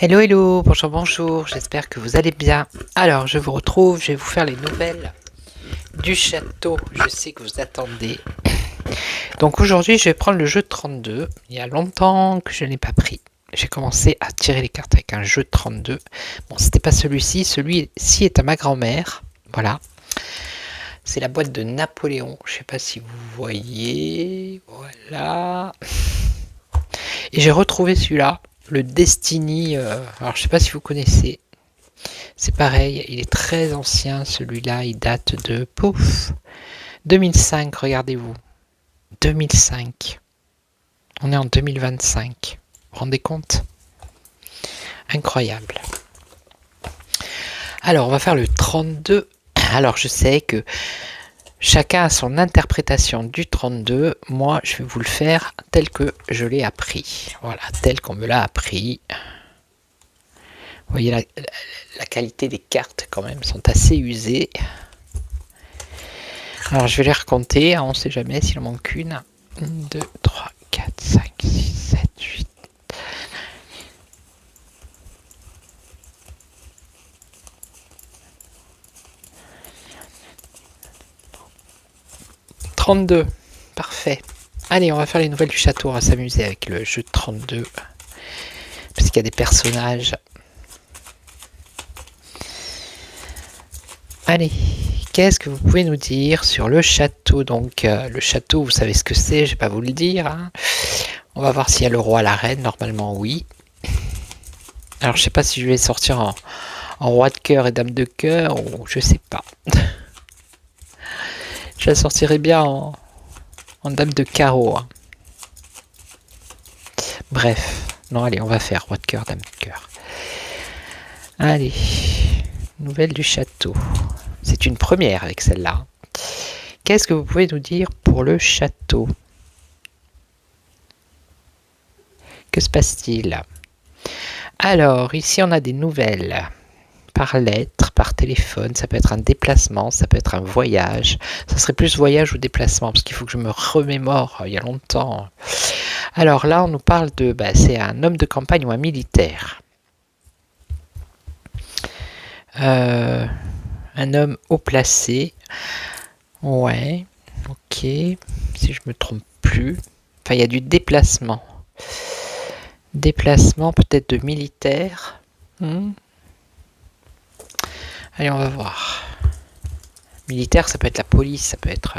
Hello, hello, bonjour, bonjour, j'espère que vous allez bien. Alors, je vous retrouve, je vais vous faire les nouvelles du château, je sais que vous attendez. Donc aujourd'hui, je vais prendre le jeu 32, il y a longtemps que je n'ai pas pris. J'ai commencé à tirer les cartes avec un jeu 32. Bon, c'était pas celui-ci, celui-ci est à ma grand-mère, voilà. C'est la boîte de Napoléon, je sais pas si vous voyez, voilà. Et j'ai retrouvé celui-là. Le Destiny, alors je sais pas si vous connaissez, c'est pareil, il est très ancien celui-là, il date de, pouf, 2005, regardez-vous, 2005, on est en 2025, vous vous rendez compte? Incroyable. Alors on va faire le 32, alors je sais que chacun a son interprétation du 32, moi je vais vous le faire tel que je l'ai appris, voilà, tel qu'on me l'a appris. Vous voyez la qualité des cartes quand même sont assez usées. Alors je vais les recompter, hein, on ne sait jamais s'il en manque une. 1, 2, 3, 4, 5, 6, 7, 8. « 32, parfait. Allez, on va faire les nouvelles du château, on va s'amuser avec le jeu de 32. Parce qu'il y a des personnages. Allez, qu'est-ce que vous pouvez nous dire sur le château? Donc, le château, vous savez ce que c'est, je ne vais pas vous le dire. Hein. On va voir s'il y a le roi, la reine, normalement oui. Alors, je ne sais pas si je vais sortir en roi de cœur et dame de cœur, ou je sais pas. Je la sortirai bien en dame de carreau. Hein. Bref, non, allez, on va faire roi de cœur, dame de cœur. Allez, nouvelle du château. C'est une première avec celle-là. Qu'est-ce que vous pouvez nous dire pour le château? Que se passe-t-il? Alors, ici on a des nouvelles. Par lettre, par téléphone, ça peut être un déplacement, ça peut être un voyage. Ça serait plus voyage ou déplacement, parce qu'il faut que je me remémore il y a longtemps. Alors là, on nous parle de... c'est un homme de campagne ou un militaire. Un homme haut placé. Ouais, ok. Si je me trompe plus. Enfin, il y a du déplacement. Déplacement peut-être de militaire. Allez, on va voir. Militaire, ça peut être la police, ça peut être...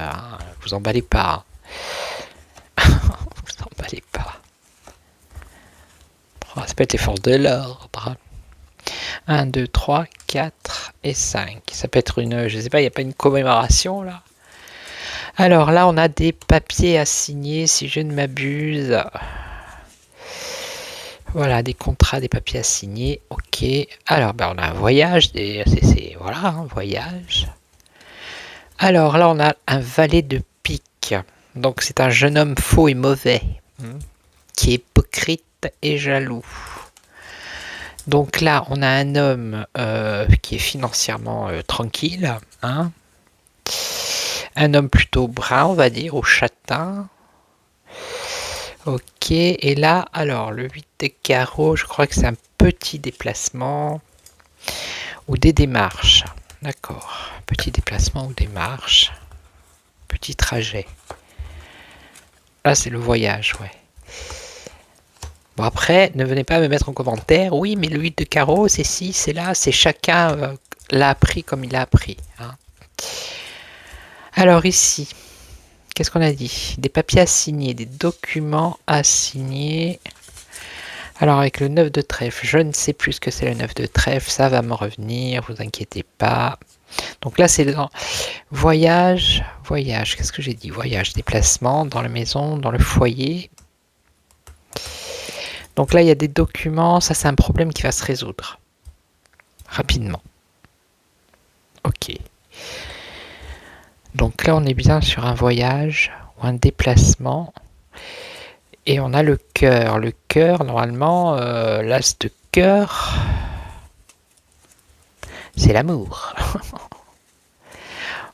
vous emballez pas. Vous emballez pas. Oh, ça peut être les forces de l'ordre. 1, 2, 3, 4 et 5. Ça peut être une... Je sais pas, il n'y a pas une commémoration là. Alors là, on a des papiers à signer, si je ne m'abuse. Voilà, des contrats, des papiers à signer. Ok. Alors, on a un voyage. Voilà, un voyage. Alors là, on a un valet de pique. Donc, c'est un jeune homme faux et mauvais. Qui est hypocrite et jaloux. Donc là, on a un homme qui est financièrement tranquille. Hein. Un homme plutôt brun, on va dire, au châtain. Ok, et là, alors, le 8 de carreau, je crois que c'est un petit déplacement ou des démarches. D'accord, petit déplacement ou démarche. Petit trajet. Là, c'est le voyage, ouais. Bon, après, ne venez pas me mettre en commentaire. Oui, mais le 8 de carreau, c'est ci, c'est là, c'est chacun l'a appris comme il l'a appris. Hein. Alors ici, qu'est-ce qu'on a dit? Des papiers à signer, des documents à signer. Alors avec le 9 de trèfle, je ne sais plus ce que c'est le 9 de trèfle, ça va me revenir, vous inquiétez pas. Donc là c'est dans voyage, qu'est-ce que j'ai dit? Voyage, déplacement, dans la maison, dans le foyer. Donc là il y a des documents, ça c'est un problème qui va se résoudre rapidement. Ok. Donc là on est bien sur un voyage ou un déplacement. Et on a le cœur. Le cœur, normalement, l'as de cœur, c'est l'amour.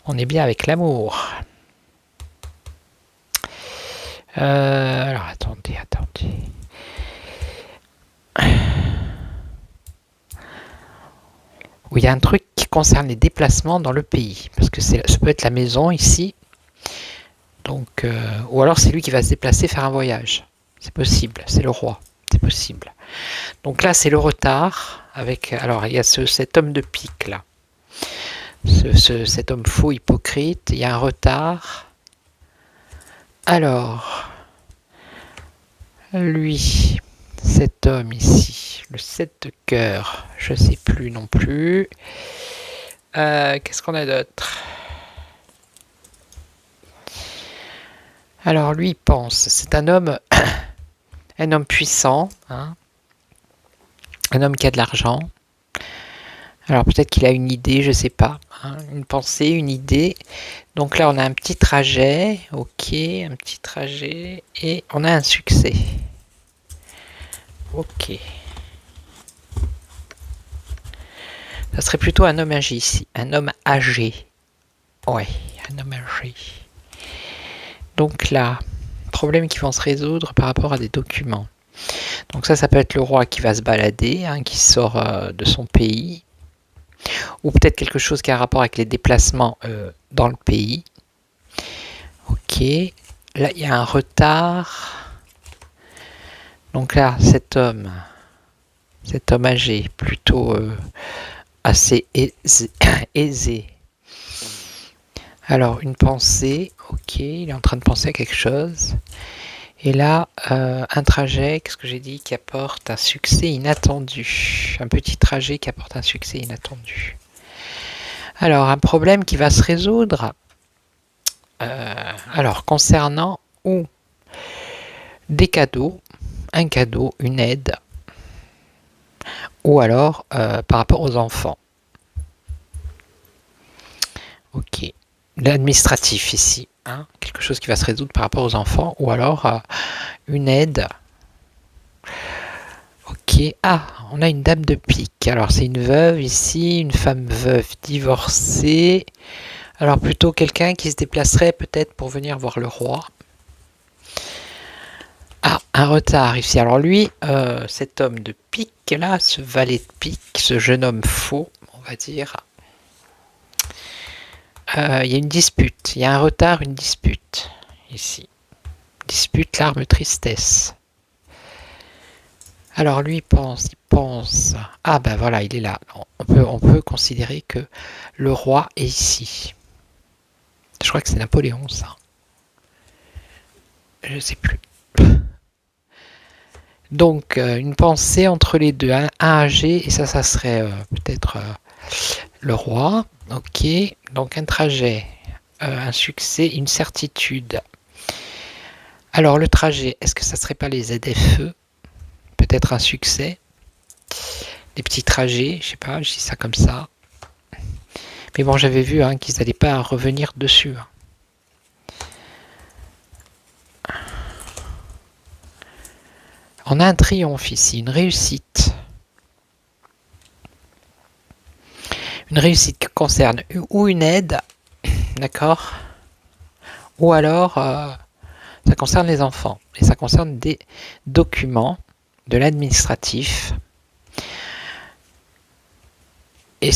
On est bien avec l'amour. Alors, attendez. Oui, il y a un truc qui concerne les déplacements dans le pays. Parce que ça peut être la maison ici. Donc, ou alors c'est lui qui va se déplacer faire un voyage. C'est possible, c'est le roi. C'est possible. Donc là, c'est le retard. Alors, il y a cet homme de pique là. Cet homme faux, hypocrite. Il y a un retard. Alors, lui, cet homme ici, le 7 de cœur, je ne sais plus non plus. Qu'est-ce qu'on a d'autre? Alors lui, il pense, c'est un homme puissant, hein, un homme qui a de l'argent. Alors peut-être qu'il a une idée, je sais pas, hein, une pensée, une idée. Donc là, on a un petit trajet, ok, un petit trajet, et on a un succès. Ok. Ça serait plutôt un homme âgé ici, un homme âgé. Ouais, un homme âgé. Donc là, problèmes qui vont se résoudre par rapport à des documents. Donc ça peut être le roi qui va se balader, hein, qui sort de son pays, ou peut-être quelque chose qui a un rapport avec les déplacements dans le pays. Ok, là il y a un retard. Donc là, cet homme âgé, plutôt assez aisé. Alors, une pensée, ok, il est en train de penser à quelque chose. Et là, un trajet, qu'est-ce que j'ai dit, qui apporte un succès inattendu. Un petit trajet qui apporte un succès inattendu. Alors, un problème qui va se résoudre. Alors, concernant ou des cadeaux, un cadeau, une aide, ou alors par rapport aux enfants. Ok. L'administratif ici, hein, quelque chose qui va se résoudre par rapport aux enfants, ou alors une aide. Ok, on a une dame de pique. Alors c'est une veuve ici, une femme veuve divorcée. Alors plutôt quelqu'un qui se déplacerait peut-être pour venir voir le roi. Un retard ici. Alors lui, cet homme de pique là, ce valet de pique, ce jeune homme faux, on va dire. Il y a une dispute, il y a un retard, une dispute, ici. Dispute, larme, tristesse. Alors lui, il pense. Ah ben voilà, il est là. On peut considérer que le roi est ici. Je crois que c'est Napoléon, ça. Je ne sais plus. Donc, une pensée entre les deux. Un âgé, et ça serait peut-être le roi. Ok, donc un trajet, un succès, une certitude. Alors le trajet, est-ce que ça serait pas les ZFE? Peut-être un succès. Des petits trajets, je sais pas, je dis ça comme ça. Mais bon, j'avais vu hein, qu'ils n'allaient pas revenir dessus. On a un triomphe ici, une réussite. Une réussite qui concerne ou une aide, d'accord, ou alors ça concerne les enfants et ça concerne des documents de l'administratif. Et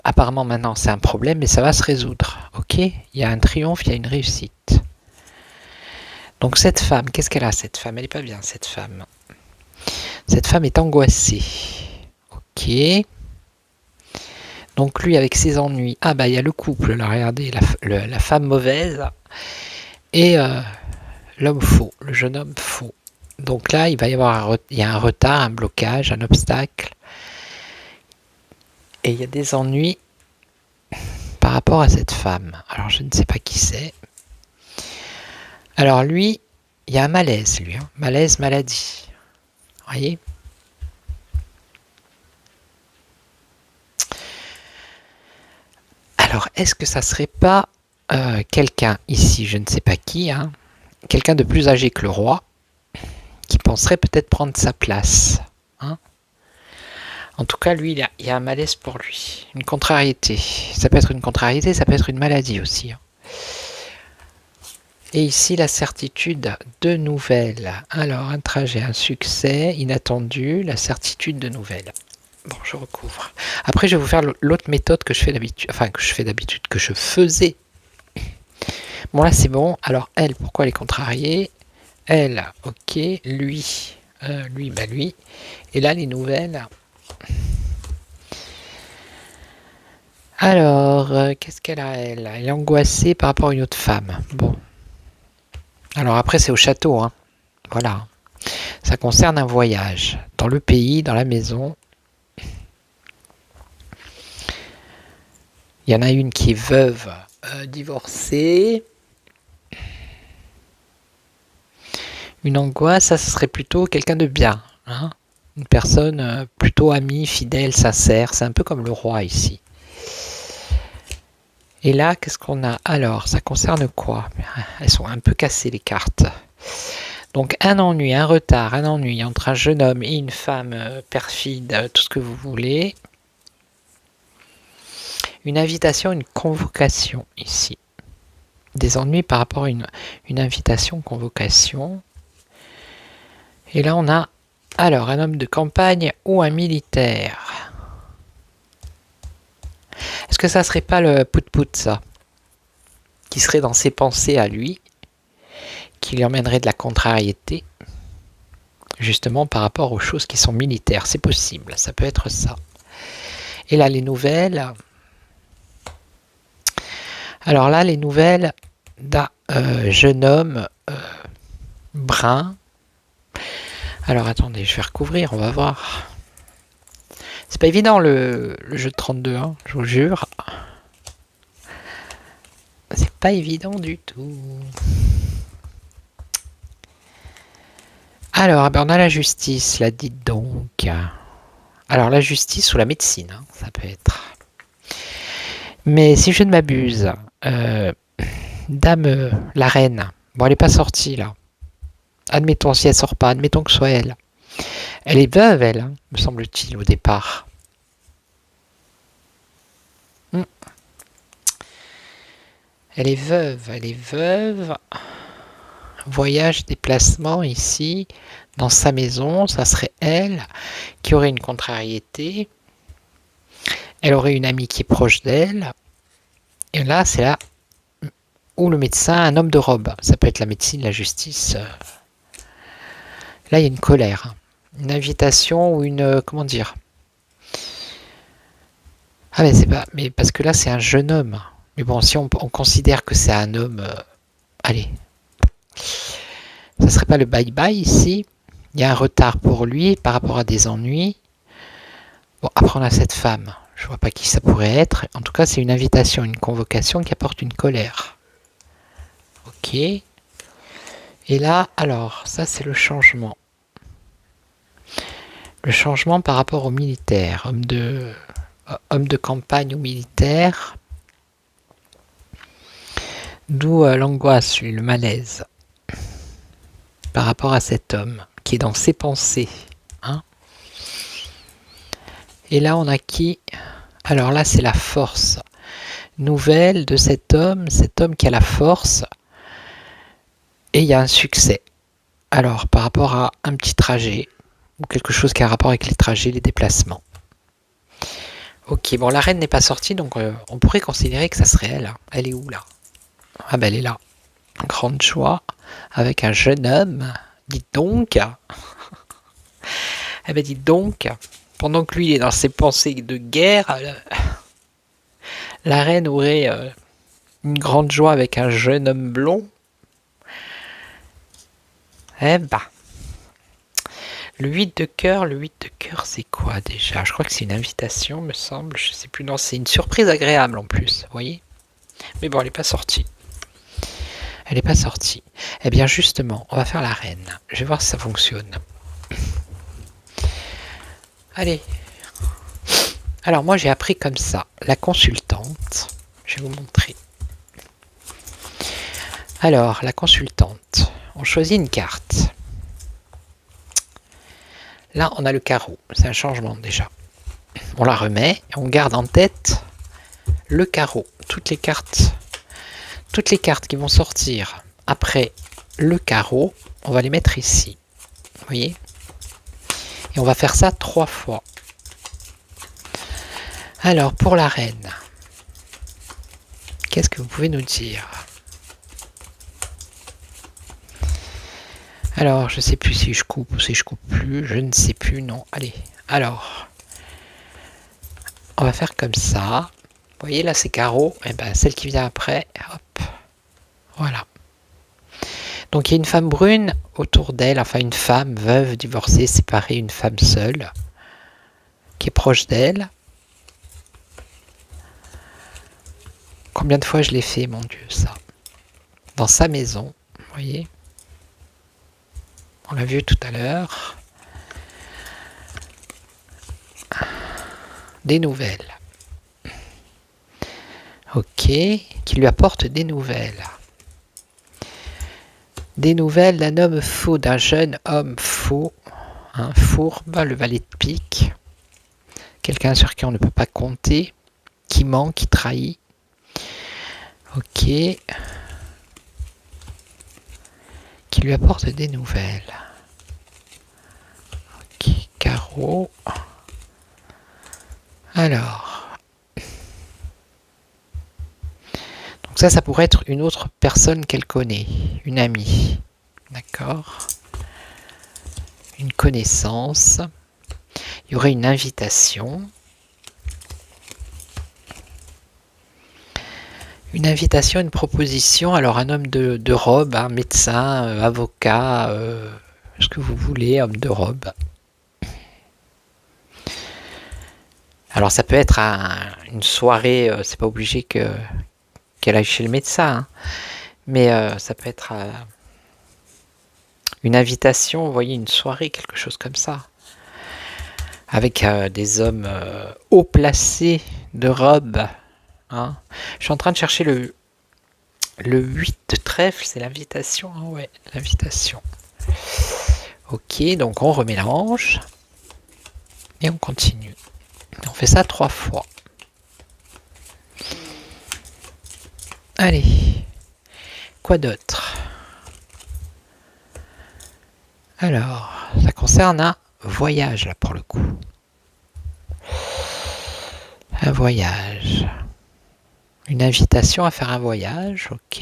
apparemment maintenant c'est un problème, mais ça va se résoudre. Ok, il y a un triomphe, il y a une réussite. Donc cette femme, qu'est-ce qu'elle a cette femme? Elle n'est pas bien cette femme. Cette femme est angoissée. Ok. Donc lui avec ses ennuis. Ah bah il y a le couple là, regardez, la femme mauvaise et l'homme faux, le jeune homme faux. Donc là, il va y avoir il y a un retard, un blocage, un obstacle. Et il y a des ennuis par rapport à cette femme. Alors, je ne sais pas qui c'est. Alors, lui, il y a un malaise, lui. Hein. Malaise, maladie. Vous voyez ? Alors, est-ce que ça serait pas quelqu'un ici, je ne sais pas qui, hein, quelqu'un de plus âgé que le roi, qui penserait peut-être prendre sa place, hein. En tout cas, lui, il y a un malaise pour lui, une contrariété. Ça peut être une contrariété, ça peut être une maladie aussi. Hein. Et ici, la certitude de nouvelles. Alors, un trajet, un succès inattendu, la certitude de nouvelles. Bon, je recouvre. Après, je vais vous faire l'autre méthode que je fais d'habitude, que je faisais. Bon, là, c'est bon. Alors, elle, pourquoi elle est contrariée ? Elle, ok. Lui, lui. Et là, les nouvelles. Alors, qu'est-ce qu'elle a, elle ? Elle est angoissée par rapport à une autre femme. Bon. Alors, après, c'est au château, hein. Voilà. Ça concerne un voyage. Dans le pays, dans la maison. Il y en a une qui est veuve, divorcée. Une angoisse, ça serait plutôt quelqu'un de bien. Hein, une personne plutôt amie, fidèle, sincère. C'est un peu comme le roi ici. Et là, qu'est-ce qu'on a ? Alors, ça concerne quoi ? Elles sont un peu cassées, les cartes. Donc, un ennui, un retard, un ennui entre un jeune homme et une femme perfide, tout ce que vous voulez. Une invitation, une convocation ici. Des ennuis par rapport à une invitation, convocation. Et là, on a alors un homme de campagne ou un militaire. Est-ce que ça serait pas le pout-pout, ça ? Qui serait dans ses pensées à lui, qui lui emmènerait de la contrariété, justement par rapport aux choses qui sont militaires. C'est possible, ça peut être ça. Et là, les nouvelles. Alors là, les nouvelles d'un jeune homme brun. Alors attendez, je vais recouvrir, on va voir. C'est pas évident le jeu de 32, hein, je vous jure. C'est pas évident du tout. Alors, on a la justice, là, dites donc. Alors, la justice ou la médecine, hein, ça peut être. Mais si je ne m'abuse, dame, la reine, bon, elle n'est pas sortie, là. Admettons, si elle sort pas, admettons que ce soit elle. Elle est veuve, elle, hein, me semble-t-il, au départ. Elle est veuve. Voyage, déplacement ici, dans sa maison, ça serait elle qui aurait une contrariété. Elle aurait une amie qui est proche d'elle. Et là, c'est là où le médecin, un homme de robe. Ça peut être la médecine, la justice. Là, il y a une colère. Une invitation ou une... comment dire ? Ah, mais c'est pas... Mais parce que là, c'est un jeune homme. Mais bon, si on considère que c'est un homme... allez. Ça serait pas le bye-bye ici. Il y a un retard pour lui par rapport à des ennuis. Bon, après, on a cette femme. Je vois pas qui ça pourrait être. En tout cas, c'est une invitation, une convocation qui apporte une colère. Ok. Et là, alors, ça, c'est le changement. Le changement par rapport aux militaires. Homme de campagne ou militaire. D'où l'angoisse, le malaise. Par rapport à cet homme qui est dans ses pensées. Hein. Et là, on a qui ? Alors là, c'est la force nouvelle de cet homme qui a la force. Et il y a un succès. Alors, par rapport à un petit trajet, ou quelque chose qui a un rapport avec les trajets, les déplacements. Ok, bon, la reine n'est pas sortie, donc on pourrait considérer que ça serait elle. Elle est où, là ? Ah ben, elle est là. Grande joie, avec un jeune homme. Dites donc. Eh ben, dites donc. Pendant que lui, il est dans ses pensées de guerre, la reine aurait une grande joie avec un jeune homme blond. Eh ben. Le 8 de cœur, c'est quoi déjà? Je crois que c'est une invitation, me semble. Je sais plus. Non, c'est une surprise agréable en plus, vous voyez? Mais bon, elle n'est pas sortie. Elle n'est pas sortie. Eh bien, justement, on va faire la reine. Je vais voir si ça fonctionne. Allez. Alors, moi, j'ai appris comme ça. La consultante. Je vais vous montrer. Alors, la consultante. On choisit une carte. Là, on a le carreau. C'est un changement déjà. On la remet et on garde en tête le carreau. Toutes les cartes qui vont sortir après le carreau, on va les mettre ici. Vous voyez? Et on va faire ça 3 fois. Alors, pour la reine, qu'est-ce que vous pouvez nous dire? Alors, je ne sais plus si je coupe ou si je coupe plus. Je ne sais plus, non. Allez, alors, on va faire comme ça. Vous voyez, là, c'est carreau. Et ben, celle qui vient après, hop, voilà. Donc, il y a une femme brune autour d'elle, enfin, une femme veuve, divorcée, séparée, une femme seule, qui est proche d'elle. Combien de fois je l'ai fait, mon Dieu, ça? Dans sa maison, vous voyez? On l'a vu tout à l'heure. Des nouvelles. Ok, qui lui apporte des nouvelles. Des nouvelles d'un homme faux, d'un jeune homme faux, fourbe, le valet de pique. Quelqu'un sur qui on ne peut pas compter, qui ment, qui trahit. Ok. Qui lui apporte des nouvelles. Ok, carreau. Alors. Donc ça pourrait être une autre personne qu'elle connaît. Une amie. D'accord. Une connaissance. Il y aurait une invitation. Une invitation, une proposition. Alors un homme de robe, un médecin, avocat, ce que vous voulez, homme de robe. Alors ça peut être une soirée, c'est pas obligé qu'elle aille chez le médecin, hein, mais ça peut être une invitation, vous voyez, une soirée, quelque chose comme ça. Avec des hommes haut placés de robe. Hein. Je suis en train de chercher le 8 de trèfle, c'est l'invitation. Hein, ouais, l'invitation. Ok, donc on remélange. Et on continue. On fait ça 3 fois. Allez. Quoi d'autre? Alors, ça concerne un voyage, là, pour le coup. Un voyage. Une invitation à faire un voyage, ok.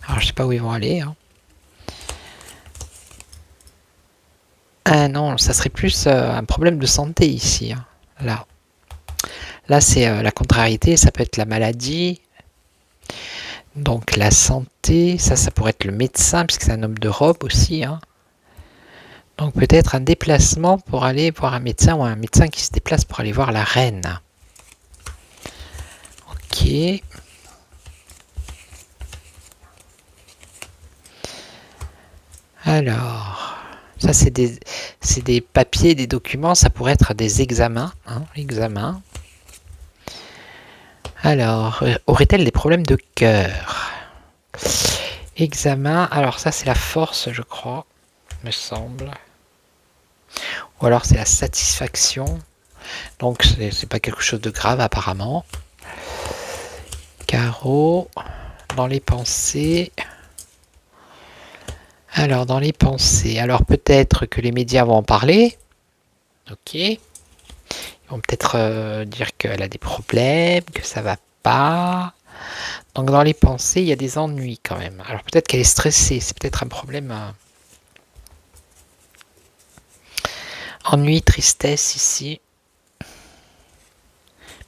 Alors, je sais pas où ils vont aller. Hein. Ah non, ça serait plus un problème de santé ici. Hein. Là c'est la contrariété, ça peut être la maladie. Donc la santé, ça pourrait être le médecin, puisque c'est un homme de robe aussi. Hein. Donc peut-être un déplacement pour aller voir un médecin, ou un médecin qui se déplace pour aller voir la reine. Ok. Alors, ça c'est des papiers, des documents, ça pourrait être des examens. Hein, examens. Alors, aurait-elle des problèmes de cœur? Examen, alors ça c'est la force, je crois, me semble. Ou alors c'est la satisfaction. Donc c'est pas quelque chose de grave apparemment. Carreau, dans les pensées. Alors dans les pensées, alors peut-être que les médias vont en parler. Ok. Ils vont peut-être dire qu'elle a des problèmes, que ça va pas. Donc dans les pensées, il y a des ennuis quand même. Alors peut-être qu'elle est stressée, c'est peut-être un problème. Ennui, tristesse ici.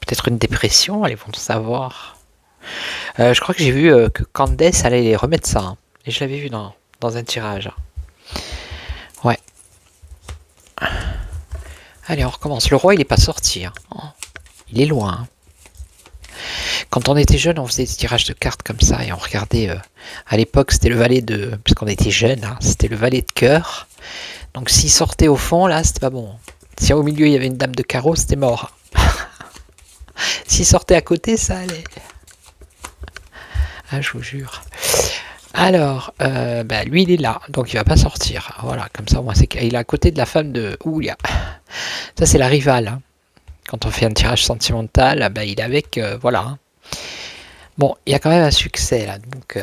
Peut-être une dépression, allez, vont le savoir. Je crois que j'ai vu que Candace allait les remettre ça. Hein. Et je l'avais vu dans un tirage. Ouais, Allez, on recommence. Le roi, il n'est pas sorti. Hein. Oh, il est loin. Hein. Quand on était jeune, on faisait des tirages de cartes comme ça et on regardait. À l'époque, c'était le valet de. Puisqu'on était jeune, hein, c'était le valet de cœur. Donc s'il sortait au fond, là, c'était pas bon. Si au milieu il y avait une dame de carreau, c'était mort. S'il sortait à côté, ça allait. Ah, je vous jure. Alors, lui, il est là, donc il va pas sortir. Voilà, comme ça, moi, c'est qu'il est à côté de la femme de Oulia. Ça, c'est la rivale. Hein. Quand on fait un tirage sentimental, il est avec, voilà. Hein. Bon, il y a quand même un succès là, donc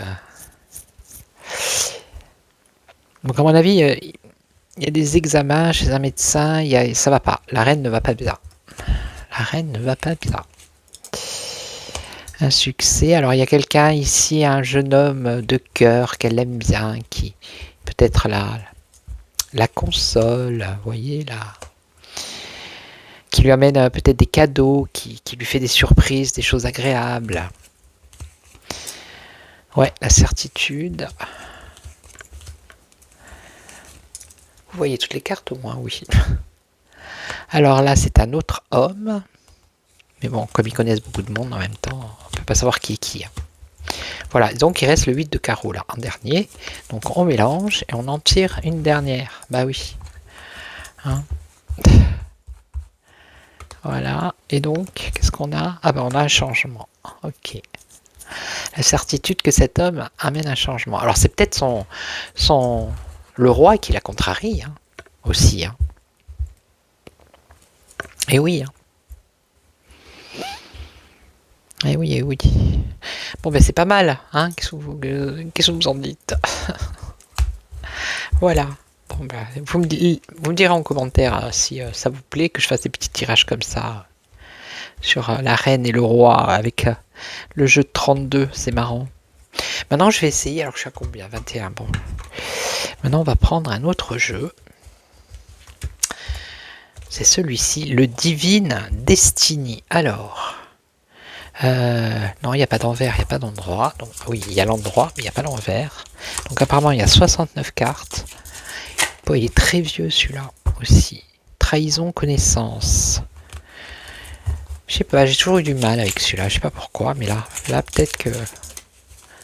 à mon avis, il y a des examens chez un médecin, ça va pas. La reine ne va pas bien. La reine ne va pas bien. Un succès. Alors il y a quelqu'un ici, un jeune homme de cœur qu'elle aime bien, qui peut-être la console, vous voyez là, qui lui amène peut-être des cadeaux, qui lui fait des surprises, des choses agréables. Ouais, la certitude. Vous voyez toutes les cartes au moins, oui. Alors là, c'est un autre homme. Mais bon, comme ils connaissent beaucoup de monde en même temps, on ne peut pas savoir qui est qui. Voilà, donc il reste le 8 de carreau là, en dernier. Donc on mélange et on en tire une dernière. Bah oui. Hein. Voilà, et donc, qu'est-ce qu'on a? Ah ben on a un changement. Ok. La certitude que cet homme amène un changement. Alors c'est peut-être le roi qui la contrarie, hein, aussi. Hein. Et oui. Hein. Eh oui, eh oui. Bon ben c'est pas mal, hein. Qu'est-ce que vous en dites? Voilà. Bon ben, vous me direz en commentaire si ça vous plaît que je fasse des petits tirages comme ça sur la reine et le roi avec le jeu de 32, c'est marrant. Maintenant je vais essayer, alors je suis à combien? 21, bon. Maintenant on va prendre un autre jeu. C'est celui-ci, le Divine Destiny. Alors... non, il n'y a pas d'envers, il n'y a pas d'endroit. Donc, oui, il y a l'endroit, mais il n'y a pas l'envers. Donc apparemment, il y a 69 cartes. Bon, il est très vieux celui-là aussi. Trahison, connaissance. Je sais pas, j'ai toujours eu du mal avec celui-là. Je sais pas pourquoi, mais là peut-être que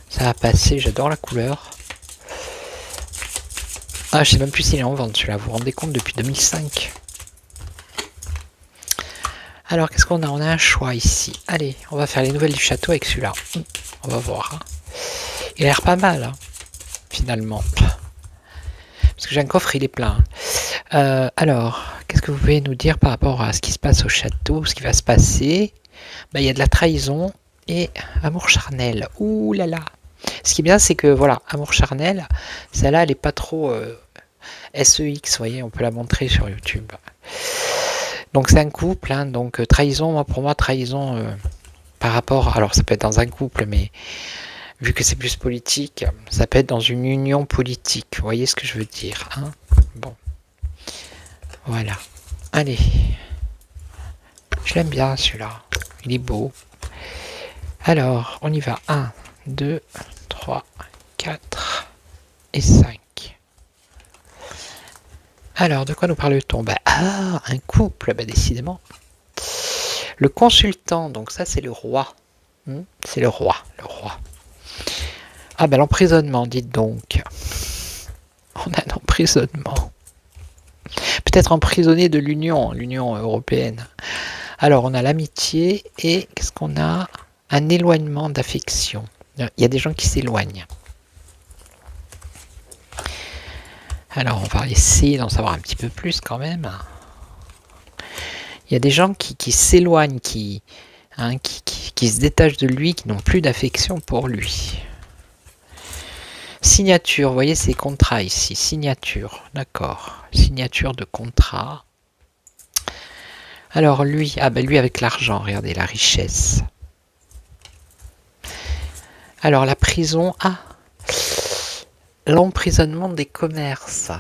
ça va passer. J'adore la couleur. Ah, je sais même plus s'il est en vente celui-là. Vous vous rendez compte, depuis 2005. Alors, qu'est-ce qu'on a? On a un choix ici. Allez, on va faire les nouvelles du château avec celui-là. On va voir. Hein. Il a l'air pas mal, hein, finalement. Parce que j'ai un coffre, il est plein. Alors, qu'est-ce que vous pouvez nous dire par rapport à ce qui se passe au château, ce qui va se passer? Il y a de la trahison et amour charnel. Ouh là là. Ce qui est bien, c'est que, voilà, amour charnel, celle-là, elle n'est pas trop SEX, vous voyez, on peut la montrer sur YouTube. Donc c'est un couple, hein, donc trahison, pour moi, trahison par rapport, alors ça peut être dans un couple, mais vu que c'est plus politique, ça peut être dans une union politique, vous voyez ce que je veux dire, hein? Bon, voilà, allez, je l'aime bien celui-là, il est beau. Alors, on y va, 1, 2, 3, 4 et 5. Alors, de quoi nous parle-t-on? Un couple, décidément. Le consultant, donc ça c'est le roi. C'est le roi. Ah l'emprisonnement, dites donc. On a un emprisonnement. Peut-être emprisonné de l'Union européenne. Alors, on a l'amitié et qu'est-ce qu'on a? Un éloignement d'affection. Il y a des gens qui s'éloignent. Alors, on va essayer d'en savoir un petit peu plus quand même. Il y a des gens qui s'éloignent, qui se détachent de lui, qui n'ont plus d'affection pour lui. Signature, vous voyez, c'est contrat ici. Signature, d'accord. Signature de contrat. Alors lui, lui avec l'argent, regardez, la richesse. Alors la prison, l'emprisonnement des commerces.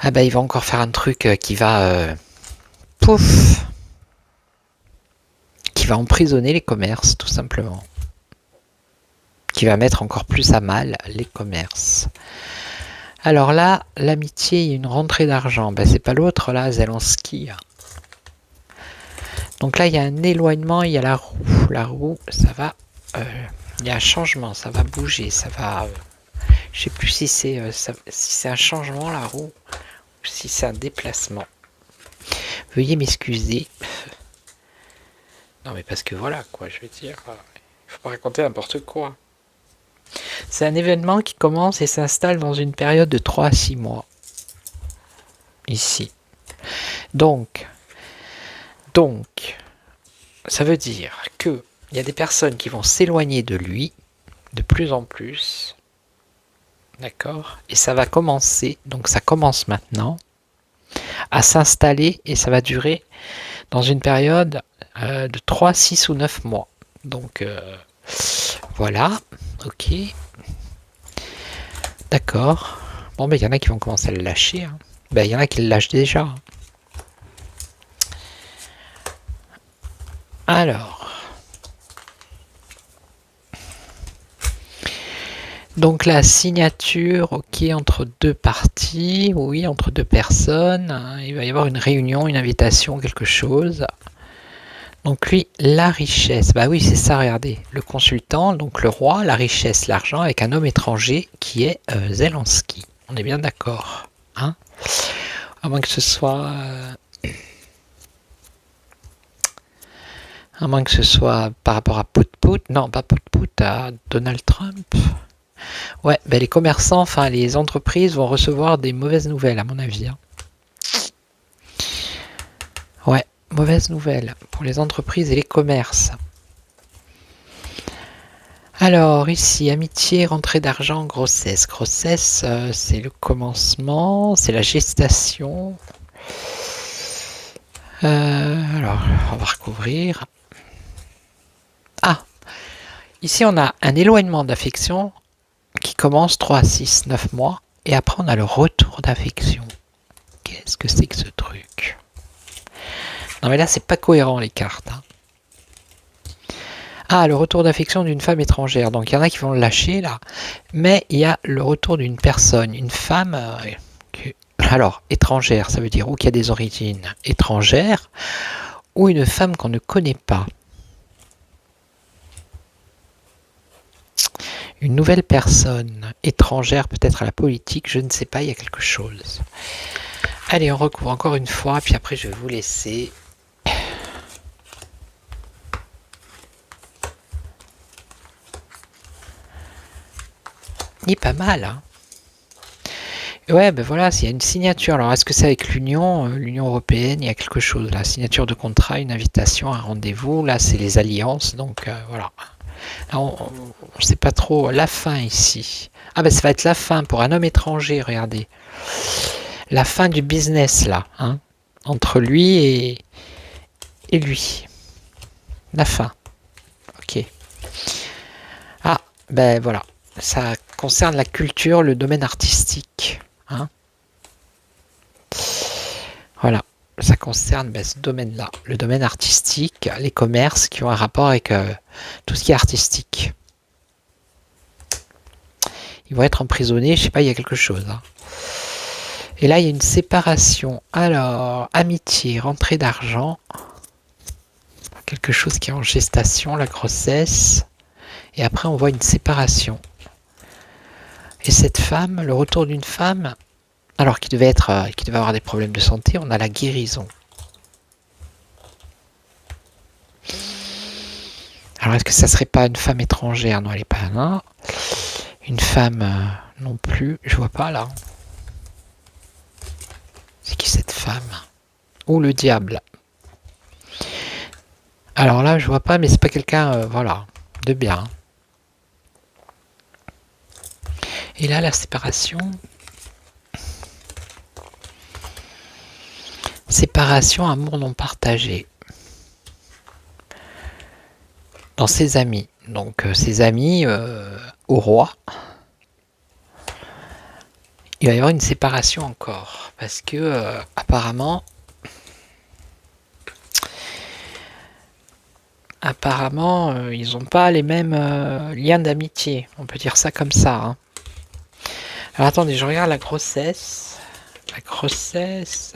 Il va encore faire un truc qui va... pouf, qui va emprisonner les commerces, tout simplement. Qui va mettre encore plus à mal les commerces. Alors là, l'amitié, il y a une rentrée d'argent. Ben, c'est pas l'autre, là, Zelensky. Donc là, il y a un éloignement, il y a la roue. La roue, ça va... il y a un changement, ça va bouger, ça va... je sais plus si c'est un changement, la roue, ou si c'est un déplacement. Veuillez m'excuser. Non mais parce que voilà, quoi, je veux dire... il faut pas raconter n'importe quoi. C'est un événement qui commence et s'installe dans une période de 3 à 6 mois. Ici. Donc, ça veut dire que il y a des personnes qui vont s'éloigner de lui de plus en plus. D'accord? Et ça va commencer, donc ça commence maintenant, à s'installer et ça va durer dans une période de 3, 6 ou 9 mois. Donc, voilà. Ok. D'accord. Bon, ben, il y en a qui vont commencer à le lâcher. Hein. Ben, il y en a qui le lâchent déjà. Alors. Donc la signature, ok, entre deux parties, oui, entre deux personnes. Hein, il va y avoir une réunion, une invitation, quelque chose. Donc lui, la richesse, bah oui, c'est ça, regardez. Le consultant, donc le roi, la richesse, l'argent, avec un homme étranger qui est Zelensky. On est bien d'accord, hein? À moins que ce soit... à moins que ce soit par rapport à Pout-Pout. Non, pas Pout-Pout, à Donald Trump. Ouais, ben les commerçants, enfin les entreprises vont recevoir des mauvaises nouvelles, à mon avis. Hein. Ouais, mauvaises nouvelles pour les entreprises et les commerces. Alors, ici, amitié, rentrée d'argent, grossesse. Grossesse, c'est le commencement, c'est la gestation. Alors, on va recouvrir. Ah, ici, on a un éloignement d'affection qui commence 3, 6, 9 mois. Et après, on a le retour d'affection. Qu'est-ce que c'est que ce truc? Non, mais là, c'est pas cohérent, les cartes. Hein. Ah, le retour d'affection d'une femme étrangère. Donc, il y en a qui vont le lâcher, là. Mais il y a le retour d'une personne, une femme... alors, étrangère, ça veut dire ou qui a des origines étrangères, ou une femme qu'on ne connaît pas. Une nouvelle personne, étrangère peut-être à la politique, je ne sais pas, il y a quelque chose. Allez, on recouvre encore une fois, puis après je vais vous laisser. Il est pas mal, hein. Ouais, ben voilà, s'il y a une signature. Alors, est-ce que c'est avec l'Union européenne? Il y a quelque chose là. Signature de contrat, une invitation, un rendez-vous. Là, c'est les alliances. Donc, voilà. Là, on ne sait pas trop. La fin ici. Ah, ben ça va être la fin pour un homme étranger, regardez. La fin du business, là. Hein, entre lui et lui. La fin. Ok. Ah, ben voilà. Ça concerne la culture, le domaine artistique. Hein, voilà, ça concerne ce domaine-là, le domaine artistique, les commerces qui ont un rapport avec tout ce qui est artistique. Ils vont être emprisonnés, je sais pas, il y a quelque chose. Hein. Et là, il y a une séparation. Alors, amitié, rentrée d'argent, quelque chose qui est en gestation, la grossesse, et après on voit une séparation. Et cette femme, le retour d'une femme, alors qui devait avoir des problèmes de santé, on a la guérison. Alors est-ce que ça serait pas une femme étrangère? Non, elle n'est pas là. Une femme non plus, je vois pas là. C'est qui cette femme? Ou le diable? Alors là, je vois pas, mais c'est pas quelqu'un, voilà, de bien. Et là, la séparation. Séparation, amour non partagé. Dans ses amis. Donc, ses amis au roi. Il va y avoir une séparation encore. Parce que, apparemment, ils n'ont pas les mêmes liens d'amitié. On peut dire ça comme ça. Hein. Alors attendez, je regarde la grossesse. La grossesse...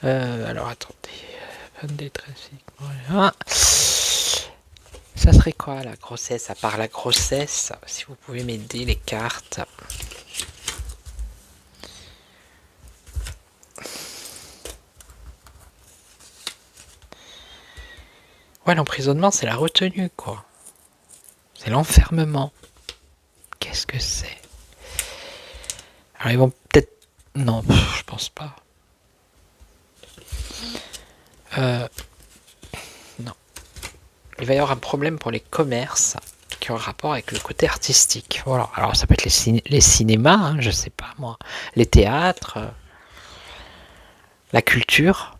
alors attendez. Des trafics. Voilà. Ça serait quoi la grossesse? À part la grossesse, si vous pouvez m'aider les cartes. Ouais, l'emprisonnement, c'est la retenue, quoi. C'est l'enfermement. Qu'est-ce que c'est? Alors, ils vont peut-être... Non, je pense pas. Non. Il va y avoir un problème pour les commerces qui ont un rapport avec le côté artistique. Voilà. Alors, ça peut être les cinémas, hein, je sais pas, moi. Les théâtres. La culture.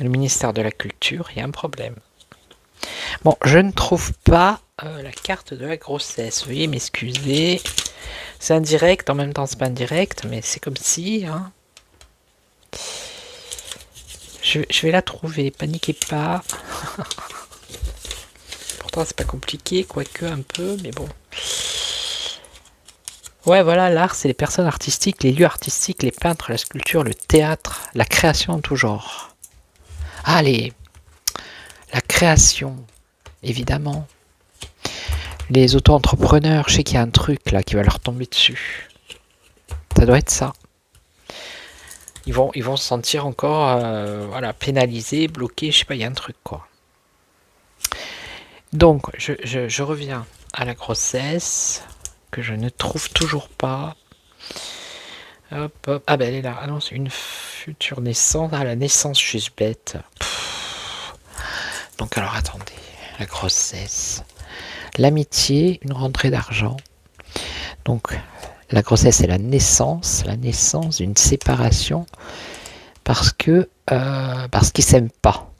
Le ministère de la Culture, il y a un problème. Bon, je ne trouve pas la carte de la grossesse. Veuillez m'excuser. C'est indirect, en même temps c'est pas indirect, mais c'est comme si... Hein. Je vais la trouver, paniquez pas. Pourtant c'est pas compliqué, quoique un peu, mais bon. Ouais, voilà, l'art, c'est les personnes artistiques, les lieux artistiques, les peintres, la sculpture, le théâtre, la création en tout genre. Allez, la création, évidemment. Les auto-entrepreneurs, je sais qu'il y a un truc là qui va leur tomber dessus. Ça doit être ça. Ils vont se sentir encore voilà, pénalisés, bloqués, je sais pas, il y a un truc quoi. Donc, je reviens à la grossesse, que je ne trouve toujours pas. Hop, hop. Ah ben elle est là. Ah non, c'est une future naissance. Ah, la naissance, je suis bête. Donc alors attendez. La grossesse. L'amitié, une rentrée d'argent. Donc la grossesse c'est la naissance d'une séparation parce qu'ils s'aiment pas.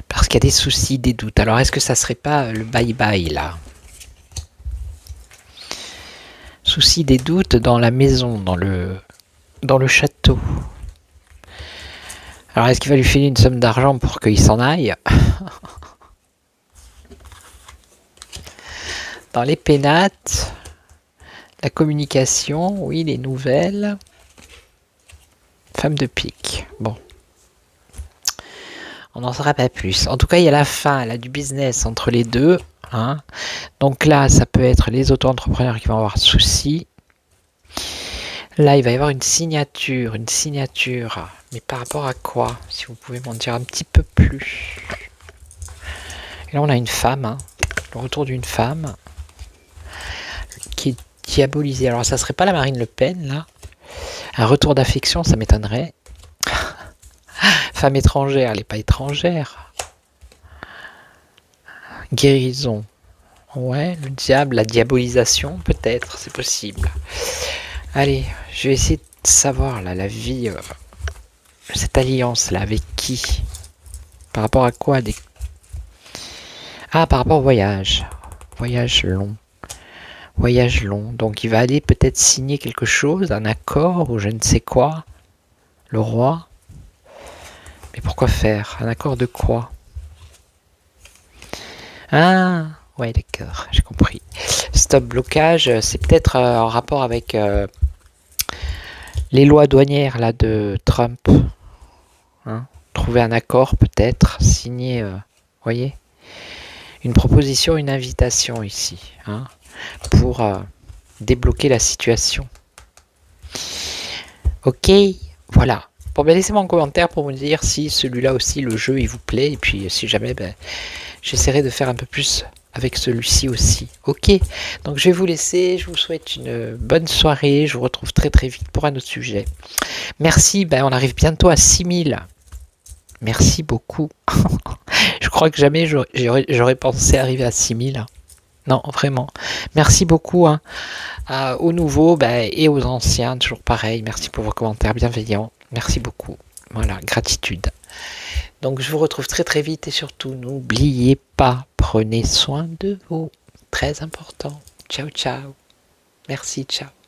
Parce qu'il y a des soucis, des doutes. Alors est-ce que ça serait pas le bye-bye là? Soucis, des doutes dans la maison, dans le château. Alors est-ce qu'il va lui filer une somme d'argent pour qu'il s'en aille? Dans les pénates, la communication, oui, les nouvelles. Femme de pique. Bon. On n'en saura pas plus. En tout cas, il y a la fin, là, du business entre les deux. Hein. Donc là, ça peut être les auto-entrepreneurs qui vont avoir souci. Là, il va y avoir une signature. Mais par rapport à quoi? Si vous pouvez m'en dire un petit peu plus. Et là, on a une femme. Hein. Le retour d'une femme. Qui est diabolisée. Alors, ça serait pas la Marine Le Pen, là. Un retour d'affection, ça m'étonnerait. Femme étrangère, elle n'est pas étrangère. Guérison. Ouais, le diable, la diabolisation, peut-être, c'est possible. Allez, je vais essayer de savoir, là, la vie, cette alliance-là, avec qui? Par rapport à quoi? Ah, par rapport au voyage. Voyage long. Voyage long. Donc, il va aller peut-être signer quelque chose, un accord, ou je ne sais quoi. Le roi. Mais pourquoi faire? Un accord de quoi? Ah, ouais, d'accord, j'ai compris. Stop blocage, c'est peut-être en rapport avec les lois douanières là de Trump. Hein, trouver un accord peut-être, signer, voyez, une proposition, une invitation ici, hein, pour débloquer la situation. Ok, voilà. Bon, ben laissez-moi en commentaire pour me dire si celui-là aussi, le jeu, il vous plaît. Et puis, si jamais, ben, j'essaierai de faire un peu plus avec celui-ci aussi. Ok, donc je vais vous laisser. Je vous souhaite une bonne soirée. Je vous retrouve très très vite pour un autre sujet. Merci, ben, on arrive bientôt à 6000. Merci beaucoup. Je crois que jamais j'aurais pensé arriver à 6000. Non, vraiment. Merci beaucoup hein, aux nouveaux ben, et aux anciens, toujours pareil. Merci pour vos commentaires bienveillants. Merci beaucoup. Voilà, gratitude. Donc je vous retrouve très très vite et surtout n'oubliez pas, prenez soin de vous. Très important. Ciao ciao. Merci, ciao.